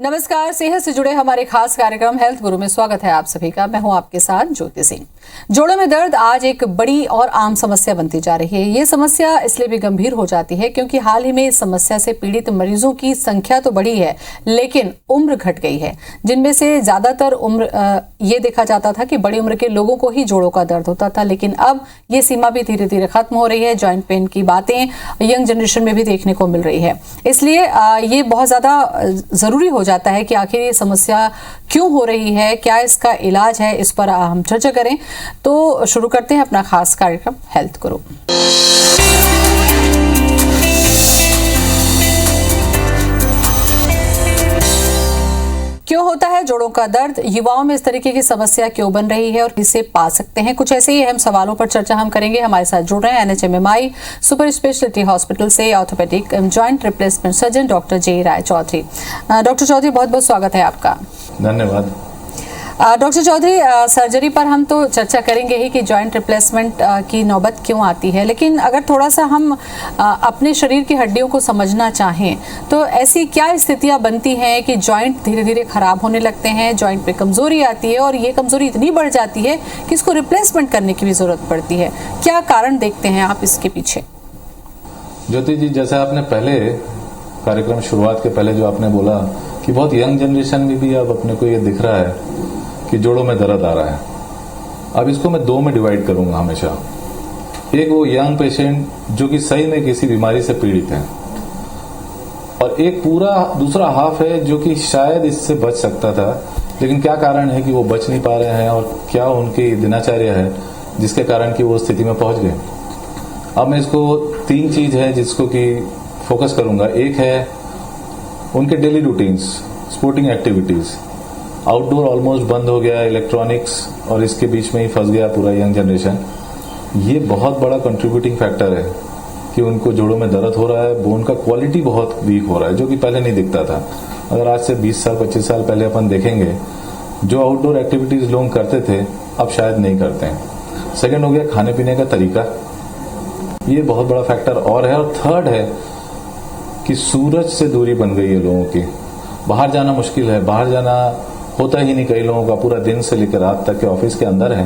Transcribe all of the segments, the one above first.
नमस्कार। सेहत से जुड़े हमारे खास कार्यक्रम हेल्थ गुरु में स्वागत है आप सभी का। मैं हूं आपके साथ ज्योति सिंह। जोड़ों में दर्द आज एक बड़ी और आम समस्या बनती जा रही है। ये समस्या इसलिए भी गंभीर हो जाती है क्योंकि हाल ही में इस समस्या से पीड़ित मरीजों की संख्या तो बढ़ी है, लेकिन उम्र घट गई है। जिनमें से ज्यादातर उम्र ये देखा जाता था कि बड़ी उम्र के लोगों को ही जोड़ों का दर्द होता था, लेकिन अब ये सीमा भी धीरे धीरे खत्म हो रही है। जॉइंट पेन की बातें यंग जनरेशन में भी देखने को मिल रही है। इसलिए ये बहुत ज्यादा जरूरी हो जाता है कि आखिर ये समस्या क्यों हो रही है, क्या इसका इलाज है, इस पर हम चर्चा करें। तो शुरू करते हैं अपना खास कार्यक्रम हेल्थ गुरु। क्यों होता है जोड़ों का दर्द, युवाओं में इस तरीके की समस्या क्यों बन रही है और इसे पा सकते हैं, कुछ ऐसे ही अहम सवालों पर चर्चा हम करेंगे। हमारे साथ जुड़ रहे हैं NHMMI सुपर स्पेशलिटी हॉस्पिटल से orthopaedic joint replacement surgeon doctor J Rai Chaudhary. Doctor Chaudhary, बहुत बहुत स्वागत है आपका। धन्यवाद। डॉक्टर चौधरी, सर्जरी पर हम तो चर्चा करेंगे ही कि जॉइंट रिप्लेसमेंट की नौबत क्यों आती है, लेकिन अगर थोड़ा सा हम अपने शरीर की हड्डियों को समझना चाहें तो ऐसी क्या स्थितियां बनती हैं कि जॉइंट धीरे धीरे खराब होने लगते हैं, जॉइंट पे कमजोरी आती है और ये कमजोरी इतनी बढ़ जाती है कि इसको रिप्लेसमेंट करने की भी जरूरत पड़ती है। क्या कारण देखते हैं आप इसके पीछे? ज्योति जी, जैसे आपने पहले कार्यक्रम शुरुआत के पहले जो आपने बोला कि बहुत यंग जनरेशन में भी अब अपने को ये दिख रहा है कि जोड़ों में दर्द आ रहा है। अब इसको मैं दो में डिवाइड करूंगा हमेशा। एक वो यंग पेशेंट जो कि सही में किसी बीमारी से पीड़ित है, और एक पूरा दूसरा हाफ है जो कि शायद इससे बच सकता था, लेकिन क्या कारण है कि वो बच नहीं पा रहे हैं और क्या उनकी दिनचर्या है जिसके कारण कि वो स्थिति में पहुंच गए। अब मैं इसको तीन चीज है जिसको कि फोकस करूंगा। एक है उनके daily routines, sporting activities. Outdoor almost बंद हो गया, इलेक्ट्रॉनिक्स और इसके बीच में ही फंस गया पूरा यंग जनरेशन। ये बहुत बड़ा कंट्रीब्यूटिंग फैक्टर है कि उनको जोड़ों में दर्द हो रहा है। बोन का क्वालिटी बहुत वीक हो रहा है जो कि पहले नहीं दिखता था। अगर आज से 20 साल 25 साल पहले अपन देखेंगे, जो आउटडोर एक्टिविटीज लोग करते थे अब शायद नहीं करते हैं। सेकेंड हो गया खाने पीने का तरीका, ये बहुत बड़ा फैक्टर और है। और थर्ड है कि सूरज से दूरी बन गई है लोगों की। बाहर जाना मुश्किल है, बाहर जाना होता ही नहीं। कई लोगों का पूरा दिन से लेकर रात तक के ऑफिस के अंदर है,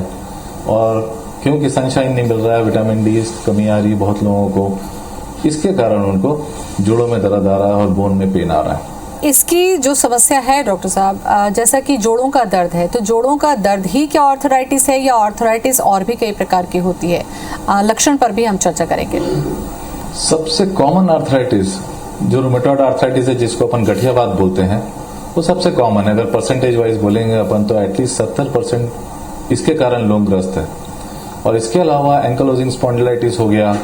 और क्योंकि सनशाइन नहीं मिल रहा है, विटामिन डी कमी आ रही है बहुत लोगों को, इसके कारण उनको जोड़ों में दर्द आ रहा है और बोन में पेन आ रहा है। इसकी जो समस्या है डॉक्टर साहब, जैसा कि जोड़ों का दर्द है, तो जोड़ों का दर्द ही क्या ऑर्थराइटिस है या ऑर्थराइटिस और भी कई प्रकार की होती है? लक्षण पर भी हम चर्चा करेंगे। सबसे कॉमन आर्थराइटिस जो रूमेटॉइड आर्थराइटिस है, जिसको अपन गठियावात बोलते हैं, वो सबसे कॉमन है। अगर परसेंटेज वाइज बोलेंगे अपन तो एटलीस्ट 70% इसके कारण लोग ग्रस्त है। और इसके अलावा एंकलोजिंग स्पॉन्डिलाइटिस हो गया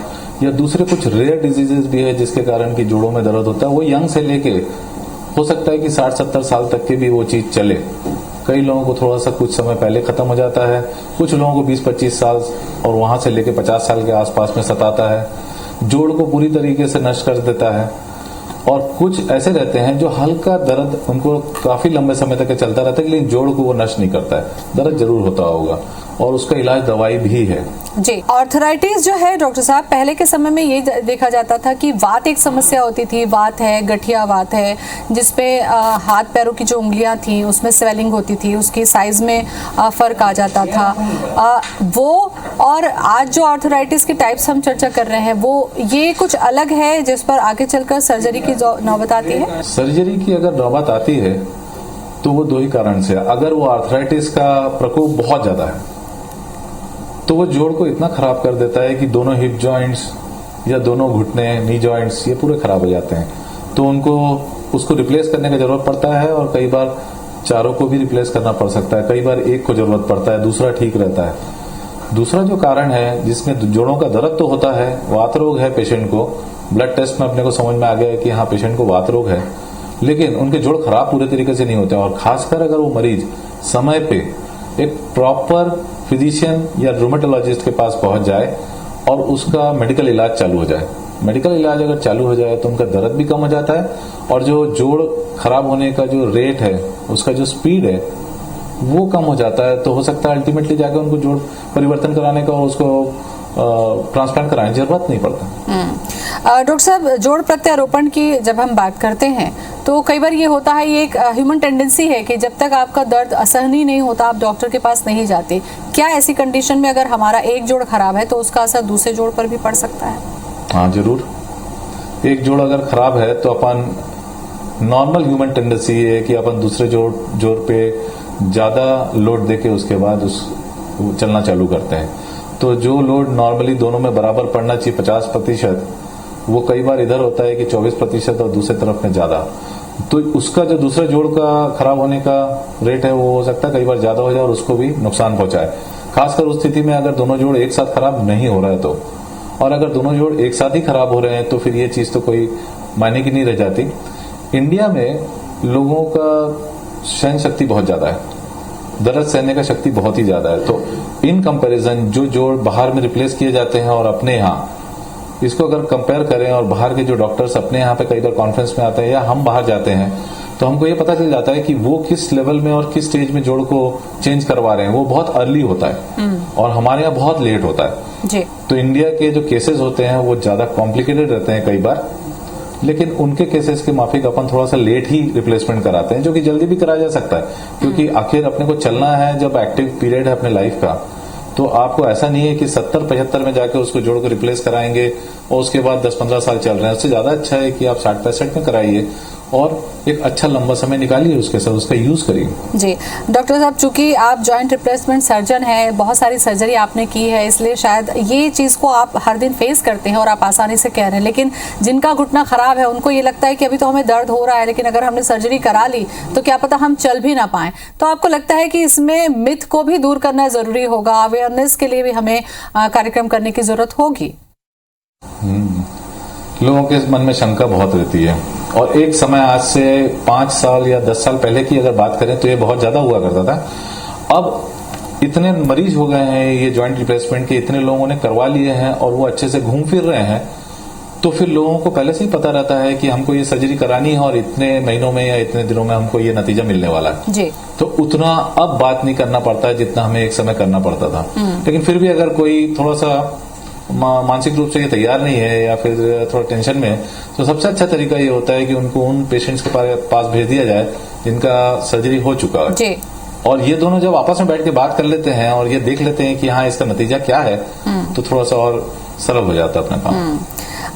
या दूसरे कुछ रेयर डिजीजेस भी है जिसके कारण कि जोड़ों में दर्द होता है। वो यंग से लेके हो सकता है कि 60-70 साल तक के भी वो चीज चले। कई लोगों को थोड़ा सा कुछ समय पहले खत्म हो जाता है, कुछ लोगों को 20-25 साल और वहां से लेके 50 साल के आसपास में सताता है, जोड़ को पूरी तरीके से नष्ट कर देता है। और कुछ ऐसे रहते हैं जो हल्का दर्द उनको काफी लंबे समय तक चलता रहता है, लेकिन जोड़ को वो नष्ट नहीं करता है। दर्द जरूर होता होगा और उसका इलाज दवाई भी है। जी, ऑर्थराइटिस जो है डॉक्टर साहब, पहले के समय में ये देखा जाता था कि वात एक समस्या होती थी। वात है, गठिया वात है, जिसपे हाथ पैरों की जो उंगलियां थी उसमें स्वेलिंग होती थी, उसकी साइज में फर्क आ जाता था। वो और आज जो ऑर्थराइटिस के टाइप्स हम चर्चा कर रहे हैं, वो ये कुछ अलग है जिस पर आगे चलकर सर्जरी की नौबत आती है। सर्जरी की अगर नौबत आती है तो वो दो ही कारण से। अगर वो आर्थराइटिस का प्रकोप बहुत ज्यादा है तो वो जोड़ को इतना खराब कर देता है कि दोनों हिप जॉइंट्स या दोनों घुटने, नी जॉइंट्स, ये पूरे खराब हो जाते हैं। तो उनको उसको रिप्लेस करने की जरूरत पड़ता है, और कई बार चारों को भी रिप्लेस करना पड़ सकता है। कई बार एक को जरूरत पड़ता है, दूसरा ठीक रहता है। दूसरा जो कारण है जिसमें जोड़ों का दर्द तो होता है, वात रोग है पेशेंट को। ब्लड टेस्ट में अपने को समझ में आ गया है कि हाँ, पेशेंट को वात रोग है, लेकिन उनके जोड़ खराब पूरे तरीके से नहीं होते। और खासकर अगर वो मरीज समय पे एक प्रॉपर फिजिशियन या रूमेटोलॉजिस्ट के पास पहुंच जाए और उसका मेडिकल इलाज चालू हो जाए। मेडिकल इलाज अगर चालू हो जाए तो उनका दर्द भी कम हो जाता है, और जो जोड़ खराब होने का जो रेट है, उसका जो स्पीड है, वो कम हो जाता है। तो हो सकता है अल्टीमेटली जाकर उनको जोड़ परिवर्तन कराने का, उसको ट्रांसप्लांट कराने की जरूरत नहीं पड़ता। डॉक्टर साहब, जोड़ प्रत्यारोपण की जब हम बात करते हैं तो कई बार ये होता है, ये एक ह्यूमन टेंडेंसी है कि जब तक आपका दर्द असहनीय नहीं होता आप डॉक्टर के पास नहीं जाते। क्या ऐसी कंडीशन में अगर हमारा एक जोड़ खराब है तो उसका असर दूसरे जोड़ पर भी पड़ सकता है? हाँ जरूर। एक जोड़ अगर खराब है तो अपन नॉर्मल ह्यूमन टेंडेंसी ये है कि अपन दूसरे जोड़ पे ज्यादा लोड देके उसके बाद चलना चालू करते हैं। तो जो लोड नॉर्मली दोनों में बराबर पड़ना चाहिए 50%, वो कई बार इधर होता है कि 24% और दूसरे तरफ में ज्यादा। तो उसका जो दूसरे जोड़ का खराब होने का रेट है वो हो सकता है कई बार ज्यादा हो जाए और उसको भी नुकसान पहुंचाए। खासकर उस स्थिति में अगर दोनों जोड़ एक साथ खराब नहीं हो रहा है तो, और अगर दोनों जोड़ एक साथ ही खराब हो रहे हैं तो फिर ये चीज तो कोई मायने की नहीं रह जाती। इंडिया में लोगों का सहन शक्ति बहुत ज्यादा है, दर्द सहने का शक्ति बहुत ही ज्यादा है। तो इन कंपैरिजन जो जोड़ बाहर में रिप्लेस किए जाते हैं और अपने यहाँ, इसको अगर कंपेयर करें और बाहर के जो डॉक्टर्स अपने यहाँ पे कई बार कॉन्फ्रेंस में आते हैं या हम बाहर जाते हैं तो हमको ये पता चल जाता है कि वो किस लेवल में और किस स्टेज में जोड़ को चेंज करवा रहे हैं। वो बहुत अर्ली होता है और हमारे यहाँ बहुत लेट होता है जी। तो इंडिया के जो केसेस होते हैं वो ज्यादा कॉम्प्लिकेटेड रहते हैं कई बार, लेकिन उनके केसेस के माफिक अपन थोड़ा सा लेट ही रिप्लेसमेंट कराते हैं, जो कि जल्दी भी कराया जा सकता है। क्योंकि आखिर अपने को चलना है, जब एक्टिव पीरियड है अपने लाइफ का, तो आपको ऐसा नहीं है कि 70-75 में जाके उसको जोड़ को रिप्लेस कराएंगे और उसके बाद 10-15 साल चल रहे हैं। उससे ज्यादा अच्छा है कि आप 60-65 में कराइए और एक अच्छा लंबा समय निकालिए उसके साथ, उसका यूज करिए। जी डॉक्टर साहब, चूंकि आप जॉइंट रिप्लेसमेंट सर्जन हैं, बहुत सारी सर्जरी आपने की है, इसलिए शायद ये चीज को आप हर दिन फेस करते हैं और आप आसानी से कह रहे हैं। लेकिन जिनका घुटना खराब है उनको ये लगता है कि अभी तो हमें दर्द हो रहा है, लेकिन अगर हमने सर्जरी करा ली तो क्या पता हम चल भी ना पाए। तो आपको लगता है कि इसमें मिथ को भी दूर करना जरूरी होगा, अवेयरनेस के लिए भी हमें कार्यक्रम करने की जरूरत होगी? लोगों के मन में शंका बहुत रहती है और एक समय, आज से 5 साल या 10 साल पहले की अगर बात करें तो ये बहुत ज्यादा हुआ करता था। अब इतने मरीज हो गए हैं ये जॉइंट रिप्लेसमेंट के, इतने लोगों ने करवा लिए हैं और वो अच्छे से घूम फिर रहे हैं, तो फिर लोगों को पहले से ही पता रहता है कि हमको ये सर्जरी करानी है और इतने महीनों में या इतने दिनों में हमको ये नतीजा मिलने वाला है जी। तो उतना अब बात नहीं करना पड़ता है जितना हमें एक समय करना पड़ता था। लेकिन फिर भी अगर कोई थोड़ा सा मानसिक रूप से ये तैयार नहीं है या फिर थोड़ा टेंशन में, तो सबसे अच्छा तरीका ये होता है कि उनको उन पेशेंट्स के पास भेज दिया जाए जिनका सर्जरी हो चुका है जी। और ये दोनों जब आपस में बैठ के बात कर लेते हैं और ये देख लेते हैं कि हाँ इसका नतीजा क्या है, तो थोड़ा सा और सरल हो जाता है अपना काम।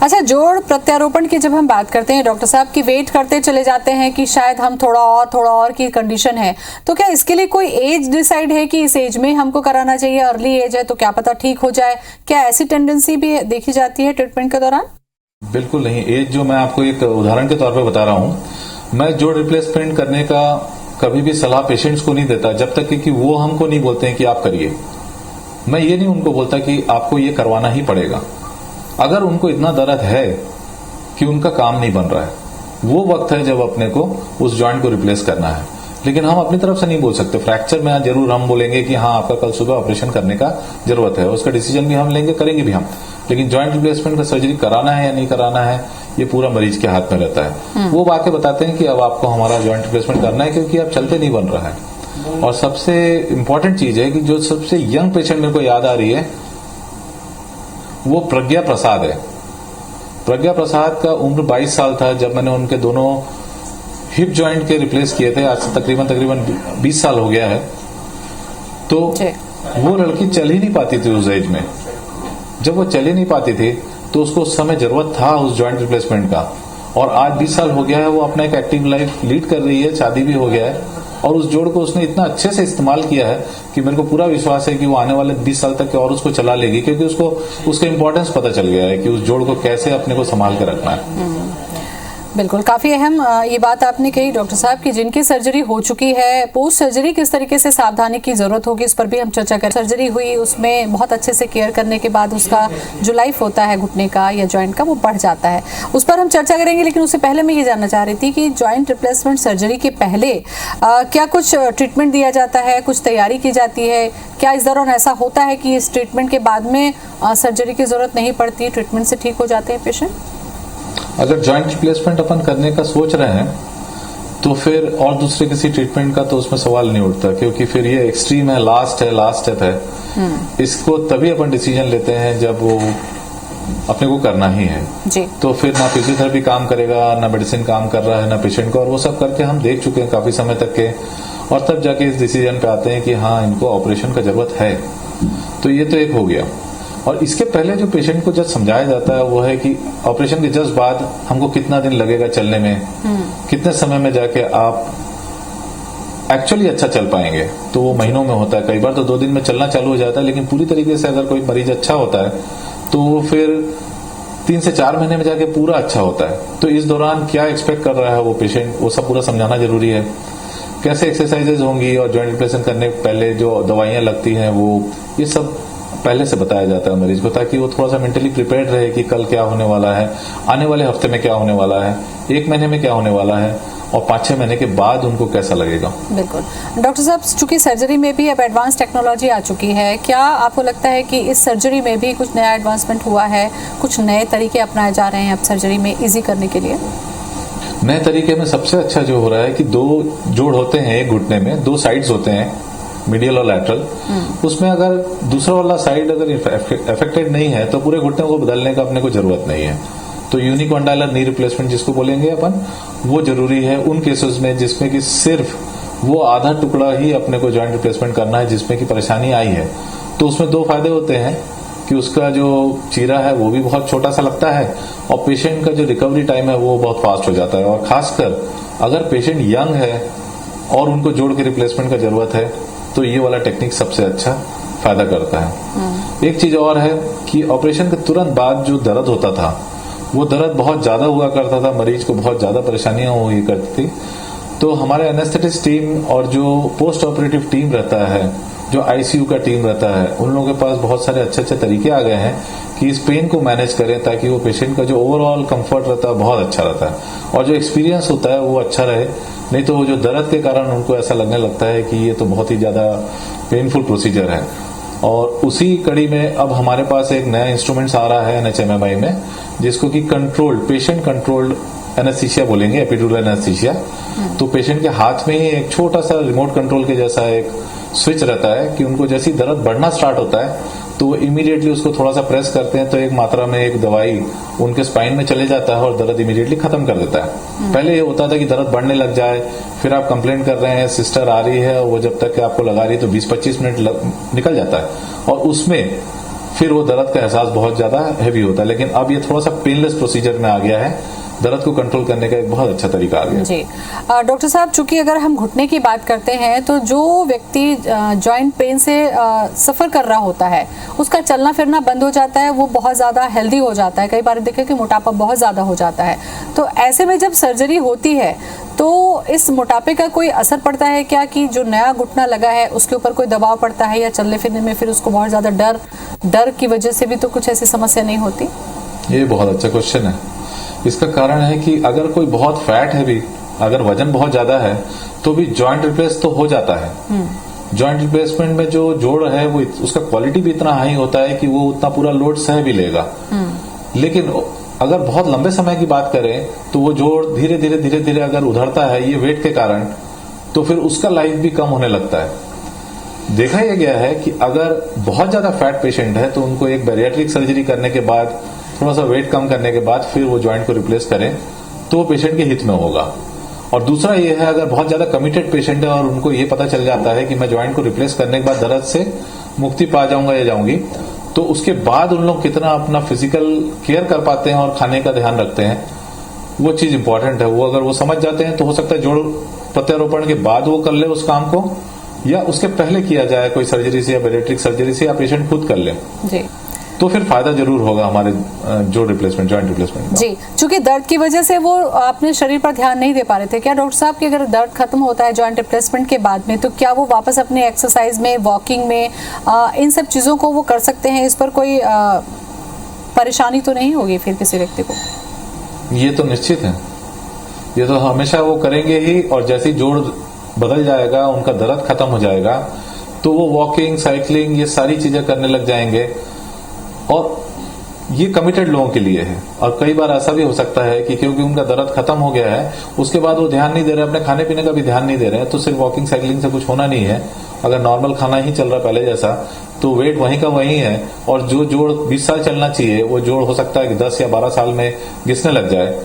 अच्छा, जोड़ प्रत्यारोपण की जब हम बात करते हैं डॉक्टर साहब की, वेट करते चले जाते हैं कि शायद हम थोड़ा और की कंडीशन है, तो क्या इसके लिए कोई एज डिसाइड है कि इस एज में हमको कराना चाहिए, अर्ली एज है तो क्या पता ठीक हो जाए? क्या ऐसी टेंडेंसी भी देखी जाती है ट्रीटमेंट के दौरान? बिल्कुल नहीं। एज जो मैं आपको एक उदाहरण के तौर पर बता रहा हूँ, मैं जोड़ रिप्लेसमेंट करने का कभी भी सलाह पेशेंट्स को नहीं देता जब तक कि वो हमको नहीं बोलते हैं कि आप करिए। मैं ये नहीं उनको बोलता कि आपको ये करवाना ही पड़ेगा। अगर उनको इतना दर्द है कि उनका काम नहीं बन रहा है, वो वक्त है जब अपने को उस जॉइंट को रिप्लेस करना है। लेकिन हम अपनी तरफ से नहीं बोल सकते। फ्रैक्चर में जरूर हम बोलेंगे कि हाँ आपका कल सुबह ऑपरेशन करने का जरूरत है, उसका डिसीजन भी हम लेंगे, करेंगे भी हम। लेकिन जॉइंट रिप्लेसमेंट का सर्जरी कराना है या नहीं कराना है, ये पूरा मरीज के हाथ में रहता है। वो आके बताते हैं कि अब आपको हमारा जॉइंट रिप्लेसमेंट करना है क्योंकि अब चलते नहीं बन रहा है। और सबसे इंपॉर्टेंट चीज है कि जो सबसे यंग पेशेंट मेरे को याद आ रही है वो प्रज्ञा प्रसाद है। प्रज्ञा प्रसाद का उम्र 22 साल था जब मैंने उनके दोनों हिप जॉइंट के रिप्लेस किए थे। आज से तकरीबन 20 साल हो गया है। तो वो लड़की चल ही नहीं पाती थी उस एज में। जब वो चल ही नहीं पाती थी तो उसको उस समय जरूरत था उस जॉइंट रिप्लेसमेंट का, और आज 20 साल हो गया है, वो अपना एक एक्टिव लाइफ लीड कर रही है, शादी भी हो गया है और उस जोड़ को उसने इतना अच्छे से इस्तेमाल किया है कि मेरे को पूरा विश्वास है कि वो आने वाले 20 साल तक और उसको चला लेगी, क्योंकि उसको उसका इंपॉर्टेंस पता चल गया है कि उस जोड़ को कैसे अपने को संभाल के रखना है। बिल्कुल, काफी अहम ये बात आपने कही डॉक्टर साहब की जिनकी सर्जरी हो चुकी है, पोस्ट सर्जरी किस तरीके से सावधानी की जरूरत होगी इस पर भी हम चर्चा करें। सर्जरी हुई, उसमें बहुत अच्छे से केयर करने के बाद उसका जो लाइफ होता है घुटने का या जॉइंट का वो बढ़ जाता है, उस पर हम चर्चा करेंगे। लेकिन उससे पहले मैं ये जानना चाह रही थी कि जॉइंट रिप्लेसमेंट सर्जरी के पहले क्या कुछ ट्रीटमेंट दिया जाता है, कुछ तैयारी की जाती है? क्या इस दौरान ऐसा होता है कि इस ट्रीटमेंट के बाद में सर्जरी की जरूरत नहीं पड़ती, ट्रीटमेंट से ठीक हो जाते हैं पेशेंट? अगर जॉइंट रिप्लेसमेंट अपन करने का सोच रहे हैं तो फिर और दूसरे किसी ट्रीटमेंट का तो उसमें सवाल नहीं उठता, क्योंकि फिर ये एक्सट्रीम है, लास्ट स्टेप है। इसको तभी अपन डिसीजन लेते हैं जब वो अपने को करना ही है जी। तो फिर ना फिजियोथेरेपी काम करेगा, ना मेडिसिन काम कर रहा है, ना पेशेंट को, और वो सब करके हम देख चुके हैं काफी समय तक के, और तब जाके इस डिसीजन पे आते हैं कि हाँ इनको ऑपरेशन का जरूरत है। तो ये तो एक हो गया। और इसके पहले जो पेशेंट को जब समझाया जाता है वो है कि ऑपरेशन के जस्ट बाद हमको कितना दिन लगेगा चलने में, कितने समय में जाके आप एक्चुअली अच्छा चल पाएंगे। तो वो महीनों में होता है, कई बार तो 2 दिन में चलना चालू हो जाता है, लेकिन पूरी तरीके से अगर कोई मरीज अच्छा होता है तो वो फिर 3 से 4 महीने में जाके पूरा अच्छा होता है। तो इस दौरान क्या एक्सपेक्ट कर रहा है वो पेशेंट, वो सब पूरा समझाना जरूरी है। कैसे एक्सरसाइजेज होंगी और जॉइंट रिप्लेसमेंट करने के पहले जो दवाइयां लगती हैं वो, ये सब पहले से बताया जाता है मरीज को, ताकि वो थोड़ा सा मेंटली प्रिपेयर्ड रहे कि कल क्या होने वाला है, आने वाले हफ्ते में क्या होने वाला है, 1 महीने में क्या होने वाला है, और 5-6 महीने के बाद उनको कैसा लगेगा। बिल्कुल डॉक्टर साहब, चूंकि सर्जरी में भी अब एडवांस टेक्नोलॉजी आ चुकी है, क्या आपको लगता है कि इस सर्जरी में भी कुछ नया एडवांसमेंट हुआ है, कुछ नए तरीके अपनाए जा रहे हैं अब सर्जरी में इजी करने के लिए? नए तरीके में सबसे अच्छा जो हो रहा है कि 2 जोड़ होते हैं एक घुटने में, 2 साइड्स होते हैं, मीडियल और लैटरल। उसमें अगर दूसरा वाला साइड अगर अफेक्टेड नहीं है तो पूरे घुटने को बदलने का अपने को जरूरत नहीं है। तो यूनिकॉन्डाइलर नी रिप्लेसमेंट जिसको बोलेंगे अपन, वो जरूरी है उन केसेस में जिसमें कि सिर्फ वो आधा टुकड़ा ही अपने को जॉइंट रिप्लेसमेंट करना है, जिसमें कि परेशानी आई है। तो उसमें 2 फायदे होते हैं कि उसका जो चीरा है वो भी बहुत छोटा सा लगता है, और पेशेंट का जो रिकवरी टाइम है वो बहुत फास्ट हो जाता है। और खासकर अगर पेशेंट यंग है और उनको जोड़ के रिप्लेसमेंट का जरूरत है तो ये वाला टेक्निक सबसे अच्छा फायदा करता है। एक चीज और है कि ऑपरेशन के तुरंत बाद जो दर्द होता था वो दर्द बहुत ज्यादा हुआ करता था, मरीज को बहुत ज्यादा परेशानियां हुई करती थी। तो हमारे एनेस्थेटिस्ट टीम और जो पोस्ट ऑपरेटिव टीम रहता है, जो आईसीयू का टीम रहता है, उन लोगों के पास बहुत सारे अच्छे अच्छे तरीके आ गए हैं कि इस पेन को मैनेज करें, ताकि वो पेशेंट का जो ओवरऑल कंफर्ट रहता है बहुत अच्छा रहता है, और जो एक्सपीरियंस होता है वो अच्छा रहे। नहीं तो वो जो दर्द के कारण उनको ऐसा लगने लगता है कि ये तो बहुत ही ज्यादा पेनफुल प्रोसीजर है। और उसी कड़ी में अब हमारे पास एक नया इंस्ट्रूमेंट्स आ रहा है एनएचएमएमआई में, जिसको कि कंट्रोल्ड, पेशेंट कंट्रोल्ड एनेस्थीसिया बोलेंगे, एपिड्यूरल एनेस्थीसिया। तो पेशेंट के हाथ में ही एक छोटा सा रिमोट कंट्रोल के जैसा एक स्विच रहता है कि उनको जैसे ही दर्द बढ़ना स्टार्ट होता है तो वो इमीडिएटली उसको थोड़ा सा प्रेस करते हैं तो एक मात्रा में एक दवाई उनके स्पाइन में चले जाता है और दर्द इमीडिएटली खत्म कर देता है। पहले ये होता था कि दर्द बढ़ने लग जाए, फिर आप कंप्लेंट कर रहे हैं, सिस्टर आ रही है, वो जब तक कि आपको लगा रही है तो 20-25 मिनट निकल जाता है, और उसमें फिर वो दर्द का एहसास बहुत ज्यादा हैवी होता है। लेकिन अब ये थोड़ा सा पेनलेस प्रोसीजर में आ गया है, दर्द को कंट्रोल करने का एक बहुत अच्छा तरीका आ गया जी। डॉक्टर साहब, चूंकि अगर हम घुटने की बात करते हैं तो जो व्यक्ति जॉइंट पेन से सफर कर रहा होता है, उसका चलना फिरना बंद हो जाता है, वो बहुत ज्यादा हेल्दी हो जाता है, कई बार देखें कि मोटापा बहुत ज्यादा हो जाता है। तो ऐसे में जब सर्जरी होती है तो इस मोटापे का कोई असर पड़ता है क्या, कि जो नया घुटना लगा है उसके ऊपर कोई दबाव पड़ता है, या चलने फिरने में फिर उसको बहुत ज्यादा डर की वजह से भी तो कुछ ऐसी समस्या नहीं होती? ये बहुत अच्छा क्वेश्चन है। इसका कारण है कि अगर कोई बहुत फैट है भी, अगर वजन बहुत ज्यादा है तो भी जॉइंट रिप्लेस तो हो जाता है। जॉइंट रिप्लेसमेंट में जो जोड़ है वो उसका क्वालिटी भी इतना हाई होता है कि वो उतना पूरा लोड सह भी लेगा। लेकिन अगर बहुत लंबे समय की बात करें तो वो जोड़ धीरे धीरे अगर उधरता है ये वेट के कारण, तो फिर उसका लाइफ भी कम होने लगता है। देखा यह गया है कि अगर बहुत ज्यादा फैट पेशेंट है तो उनको एक बैरिएट्रिक सर्जरी करने के बाद, थोड़ा सा वेट कम करने के बाद फिर वो ज्वाइंट को रिप्लेस करें तो वो पेशेंट के हित में होगा। और दूसरा ये है, अगर बहुत ज्यादा कमिटेड पेशेंट है और उनको ये पता चल जाता है कि मैं ज्वाइंट को रिप्लेस करने के बाद दर्द से मुक्ति पा जाऊंगा या जाऊंगी, तो उसके बाद उन लोग कितना अपना फिजिकल केयर कर पाते हैं और खाने का ध्यान रखते हैं, वो चीज इंपॉर्टेंट है। वो अगर वो समझ जाते हैं तो हो सकता है जोड़ प्रत्यारोपण के बाद वो कर ले उस काम को, या उसके पहले किया जाए कोई सर्जरी से या बैरिएट्रिक सर्जरी से, या पेशेंट खुद कर ले जी, तो फिर फायदा जरूर होगा हमारे जोड़ रिप्लेसमेंट, जॉइंट रिप्लेसमेंट जी। चूंकि दर्द की वजह से वो अपने शरीर पर ध्यान नहीं दे पा रहे थे, क्या डॉक्टर साहब कि अगर दर्द खत्म होता है जॉइंट रिप्लेसमेंट के बाद में, तो क्या वो वापस अपने एक्सरसाइज में, वॉकिंग में, इन सब चीजों को वो कर सकते हैं? इस पर कोई परेशानी तो नहीं होगी फिर किसी व्यक्ति को? ये तो निश्चित है, ये तो हमेशा वो करेंगे ही। और जैसे ही जोड़ बदल जाएगा, उनका दर्द खत्म हो जाएगा, तो वो वॉकिंग, साइकिलिंग, ये सारी चीजें करने लग जाएंगे। और ये कमिटेड लोगों के लिए है। और कई बार ऐसा भी हो सकता है कि क्योंकि उनका दर्द खत्म हो गया है, उसके बाद वो ध्यान नहीं दे रहे, अपने खाने पीने का भी ध्यान नहीं दे रहे हैं, तो सिर्फ वॉकिंग साइकिलिंग से कुछ होना नहीं है। अगर नॉर्मल खाना ही चल रहा पहले जैसा, तो वेट वहीं का वहीं है, और जो जोड़ 20 साल चलना चाहिए वो जोड़ हो सकता है कि 10 या 12 साल में घिसने लग जाए।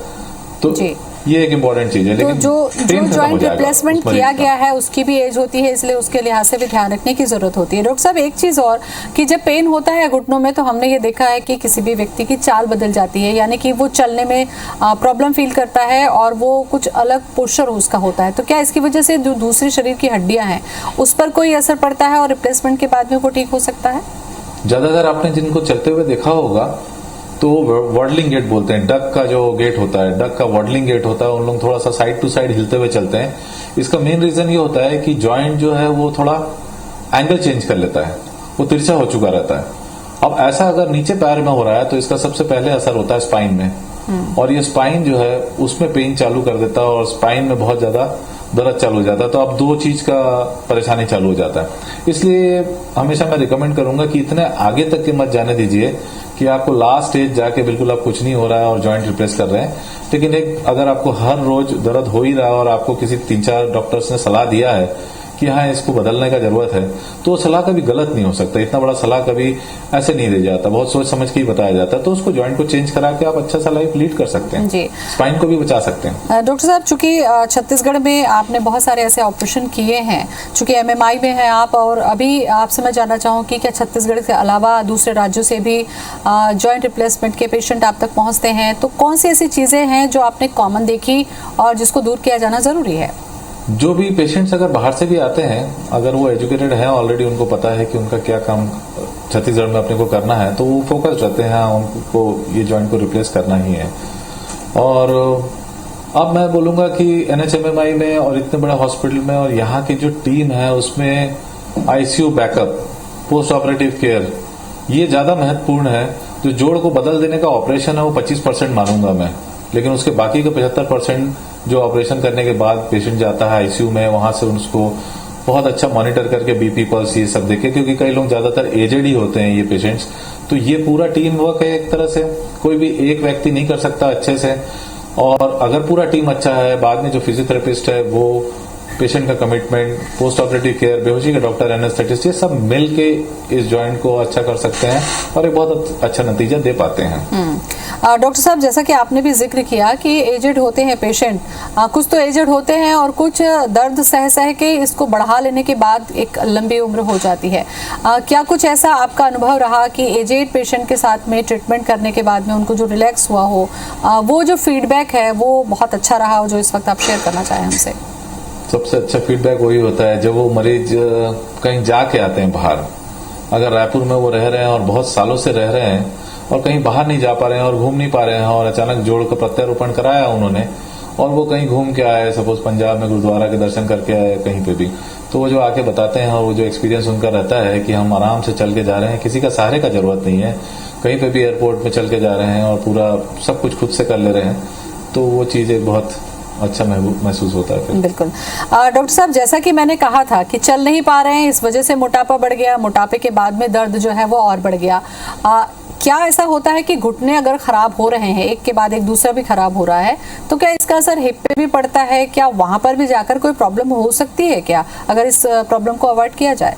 तो जी। ये एक इम्पोर्टेंट चीज है। तो लेकिन जो जॉइंट रिप्लेसमेंट किया गया है उसकी भी एज होती है, इसलिए उसके लिहाज से भी ध्यान रखने की जरूरत होती है। डॉक्टर साहब, एक चीज और कि जब पेन होता है घुटनों में, तो हमने ये देखा है कि किसी भी व्यक्ति की चाल बदल जाती है, यानी कि वो चलने में प्रॉब्लम फील करता है और वो कुछ अलग पोस्चर उसका होता है। तो क्या इसकी वजह से जो दूसरी शरीर की हड्डियां हैं उस पर कोई असर पड़ता है और रिप्लेसमेंट के बाद में वो ठीक हो सकता है? ज्यादातर आपने जिनको चलते हुए देखा होगा तो वॉडलिंग गेट बोलते हैं, डक का जो गेट होता है, डक का वॉडलिंग गेट होता है, उन लोग थोड़ा सा साइड टू साइड हिलते हुए चलते हैं। इसका मेन रीजन ये होता है कि जॉइंट जो है वो थोड़ा एंगल चेंज कर लेता है, वो तिरछा हो चुका रहता है। अब ऐसा अगर नीचे पैर में हो रहा है तो इसका सबसे पहले असर होता है स्पाइन में, और ये स्पाइन जो है उसमें पेन चालू कर देता है और स्पाइन में बहुत ज्यादा दर्द चालू हो जाता है। तो अब दो चीज का परेशानी चालू हो जाता है। इसलिए हमेशा मैं रिकमेंड करूंगा कि इतने आगे तक के मत जाने दीजिए कि आपको लास्ट स्टेज जाके बिल्कुल अब कुछ नहीं हो रहा है और जॉइंट रिप्लेस कर रहे हैं। लेकिन एक अगर आपको हर रोज दर्द हो ही रहा है और आपको किसी 3-4 डॉक्टर्स ने सलाह दिया है कि हाँ इसको बदलने का जरूरत है, तो वो सलाह कभी गलत नहीं हो सकता। इतना बड़ा सलाह कभी ऐसे नहीं दे जाता, बहुत सोच समझ के ही बताया जाता है। तो उसको जॉइंट को चेंज करा के आप अच्छा सा लाइफ लीड कर सकते हैं जी, स्पाइन को भी बचा सकते हैं। डॉक्टर साहब, चूंकि छत्तीसगढ़ में आपने बहुत सारे ऐसे ऑपरेशन किए हैं, चूंकि MMI में हैं आप, और अभी आपसे मैं जानना चाहूँ कि क्या छत्तीसगढ़ के अलावा दूसरे राज्यों से भी जॉइंट रिप्लेसमेंट के पेशेंट आप तक पहुँचते हैं? तो कौन सी ऐसी चीज़ें हैं जो आपने कॉमन देखी और जिसको दूर किया जाना जरूरी है? जो भी पेशेंट्स अगर बाहर से भी आते हैं, अगर वो एजुकेटेड हैं ऑलरेडी, उनको पता है कि उनका क्या काम छत्तीसगढ़ में अपने को करना है, तो वो फोकस रहते हैं उनको ये जॉइंट को रिप्लेस करना ही है। और अब मैं बोलूंगा कि NHMMI में और इतने बड़े हॉस्पिटल में और यहाँ की जो टीम है उसमें ICU backup, post operative care, ये ज्यादा महत्वपूर्ण है। जो जोड़ को बदल देने का ऑपरेशन है वो 25% मानूंगा मैं, लेकिन उसके बाकी के 75% जो ऑपरेशन करने के बाद पेशेंट जाता है ICU में, वहां से उसको बहुत अच्छा मॉनिटर करके BP पल्स ये सब देखे, क्योंकि कई लोग ज्यादातर एजेड ही होते हैं ये पेशेंट्स। तो ये पूरा टीम वर्क है एक तरह से, कोई भी एक व्यक्ति नहीं कर सकता अच्छे से। और अगर पूरा टीम अच्छा है, बाद में जो फिजियोथेरेपिस्ट है वो, पेशेंट का कमिटमेंट, पोस्ट ऑपरेटिव केयर, बेहोशी के डॉक्टर, एनेस्थेटिस्ट, ये सब मिल के इस जॉइंट को अच्छा कर सकते हैं और एक बहुत अच्छा नतीजा दे पाते हैं। डॉक्टर साहब, जैसा कि आपने भी जिक्र किया कि एजेड होते हैं पेशेंट, कुछ तो एजेड होते हैं और कुछ दर्द सह सह के इसको बढ़ा लेने के बाद एक लंबी उम्र हो जाती है। क्या कुछ ऐसा आपका अनुभव रहा कि एजेड पेशेंट के साथ में ट्रीटमेंट करने के बाद में उनको जो रिलैक्स हुआ हो, वो जो फीडबैक है वो बहुत अच्छा रहा हो, जो इस वक्त आप शेयर करना चाहें हमसे? सबसे अच्छा फीडबैक वही होता है जब वो मरीज कहीं जाके आते हैं बाहर। अगर रायपुर में वो रह रहे हैं और बहुत सालों से रह रहे हैं और कहीं बाहर नहीं जा पा रहे हैं और घूम नहीं पा रहे हैं, और अचानक जोड़ का प्रत्यारोपण कराया उन्होंने और वो कहीं घूम के आए, सपोज पंजाब में गुरुद्वारा के दर्शन करके आए कहीं पे भी, तो वो जो आके बताते हैं और वो जो एक्सपीरियंस उनका रहता है कि हम आराम से चल के जा रहे हैं, किसी का सहारे का जरूरत नहीं है, कहीं पे भी एयरपोर्ट में चल के जा रहे हैं और पूरा सब कुछ खुद से कर ले रहे हैं, तो वो चीज एक बहुत अच्छा महसूस होता है फिर। बिल्कुल। डॉक्टर साहब, जैसा कि मैंने कहा था कि चल नहीं पा रहे हैं, इस वजह से मोटापा बढ़ गया, मोटापे के बाद में दर्द जो है वो और बढ़ गया। क्या ऐसा होता है कि घुटने अगर खराब हो रहे हैं, एक के बाद एक दूसरा भी खराब हो रहा है, तो क्या इसका असर हिप पे भी पड़ता है? क्या वहां पर भी जाकर कोई प्रॉब्लम हो सकती है क्या, अगर इस प्रॉब्लम को अवॉइड किया जाए?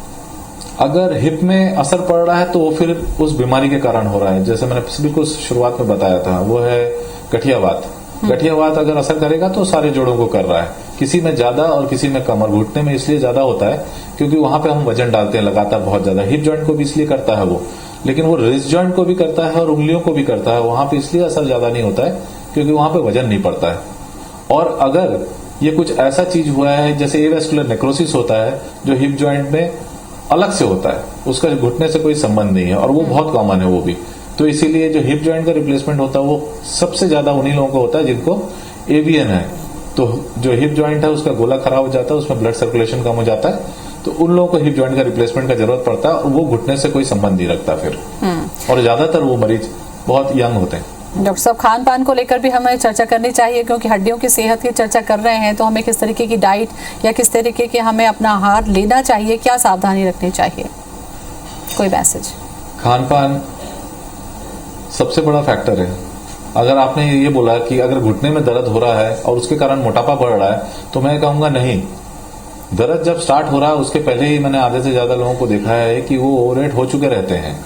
अगर हिप में असर पड़ रहा है तो वो फिर उस बीमारी के कारण हो रहा है, जैसे मैंने बिल्कुल शुरुआत में बताया था, वो है गठियावात। गठियावात अगर असर करेगा तो सारे जोड़ों को कर रहा है, किसी में ज्यादा और किसी में कम। और घुटने में इसलिए ज्यादा होता है क्योंकि वहां पे हम वजन डालते हैं लगातार बहुत ज्यादा। हिप जॉइंट को भी इसलिए करता है वो, लेकिन वो रिस्ट जॉइंट को भी करता है और उंगलियों को भी करता है। वहां पे इसलिए असर ज्यादा नहीं होता है क्योंकि वहां पे वजन नहीं पड़ता है। और अगर ये कुछ ऐसा चीज हुआ है जैसे एवास्कुलर नेक्रोसिस होता है जो हिप जॉइंट में अलग से होता है, उसका घुटने से कोई संबंध नहीं है और वो बहुत कॉमन है वो भी, तो इसीलिए जो हिप जॉइंट का रिप्लेसमेंट होता है वो सबसे ज्यादा उन्हीं लोगों को होता है जिनको एवीएन है। तो जो हिप जॉइंट है उसका गोला खराब हो जाता है, उसमें ब्लड सर्कुलेशन कम हो जाता है, तो उन लोगों को हिप जॉइंट का रिप्लेसमेंट का जरूरत पड़ता है और वो घुटने से कोई संबंध नहीं रखता फिर। और ज्यादातर वो मरीज बहुत यंग होते हैं। डॉक्टर साहब, खान पान को लेकर भी हमें चर्चा करनी चाहिए, क्योंकि हड्डियों की सेहत की चर्चा कर रहे हैं, तो हमें किस तरीके की डाइट या किस तरीके के हमें अपना आहार लेना चाहिए, क्या सावधानी रखनी चाहिए, कोई मैसेज? खान पान सबसे बड़ा फैक्टर है। अगर आपने ये बोला कि अगर घुटने में दर्द हो रहा है और उसके कारण मोटापा बढ़ रहा है, तो मैं कहूंगा नहीं। दर्द जब स्टार्ट हो रहा है उसके पहले ही मैंने आधे से ज्यादा लोगों को देखा है कि वो ओवरवेट हो चुके रहते हैं,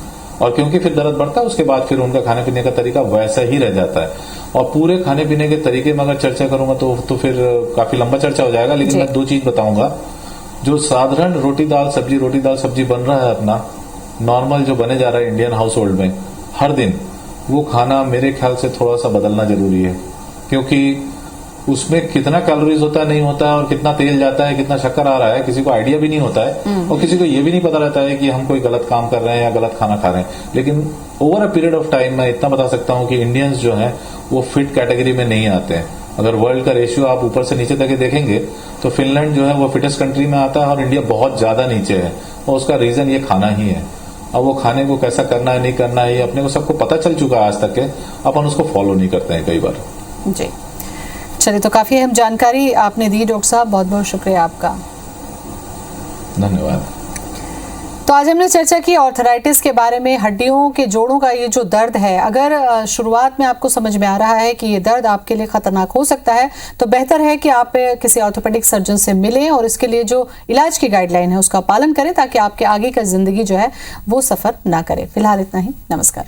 और क्योंकि फिर दर्द बढ़ता है उसके बाद फिर उनका खाने पीने का तरीका वैसा ही रह जाता है। और पूरे खाने पीने के तरीके में अगर चर्चा करूंगा तो फिर काफी लंबा चर्चा हो जाएगा, लेकिन मैं 2 चीज बताऊंगा। जो साधारण रोटी दाल सब्जी बन रहा है अपना, नॉर्मल जो बने जा रहा है इंडियन हाउस होल्ड में हर दिन, वो खाना मेरे ख्याल से थोड़ा सा बदलना जरूरी है। क्योंकि उसमें कितना कैलोरीज होता है नहीं होता है, और कितना तेल जाता है, कितना शक्कर आ रहा है, किसी को आइडिया भी नहीं होता है। और किसी को ये भी नहीं पता रहता है कि हम कोई गलत काम कर रहे हैं या गलत खाना खा रहे हैं। लेकिन over a period of time मैं इतना बता सकता हूं कि इंडियंस जो हैं वो फिट कैटेगरी में नहीं आते हैं। अगर वर्ल्ड का रेशियो आप ऊपर से नीचे तक देखेंगे तो फिनलैंड जो है वो फिटेस्ट कंट्री में आता है और इंडिया बहुत ज्यादा नीचे है, और उसका रीजन ये खाना ही है। अब वो खाने को कैसा करना है नहीं करना है ये अपने को सबको पता चल चुका है आज तक के, अपन उसको फॉलो नहीं करते हैं कई बार। जी चलिए, तो काफी अहम जानकारी आपने दी डॉक्टर साहब, बहुत बहुत शुक्रिया आपका। धन्यवाद। तो आज हमने चर्चा की आर्थराइटिस के बारे में। हड्डियों के जोड़ों का ये जो दर्द है, अगर शुरुआत में आपको समझ में आ रहा है कि ये दर्द आपके लिए खतरनाक हो सकता है, तो बेहतर है कि आप किसी ऑर्थोपेडिक सर्जन से मिलें और इसके लिए जो इलाज की गाइडलाइन है उसका पालन करें, ताकि आपके आगे का जिंदगी जो है वो सफर ना करे। फिलहाल इतना ही, नमस्कार।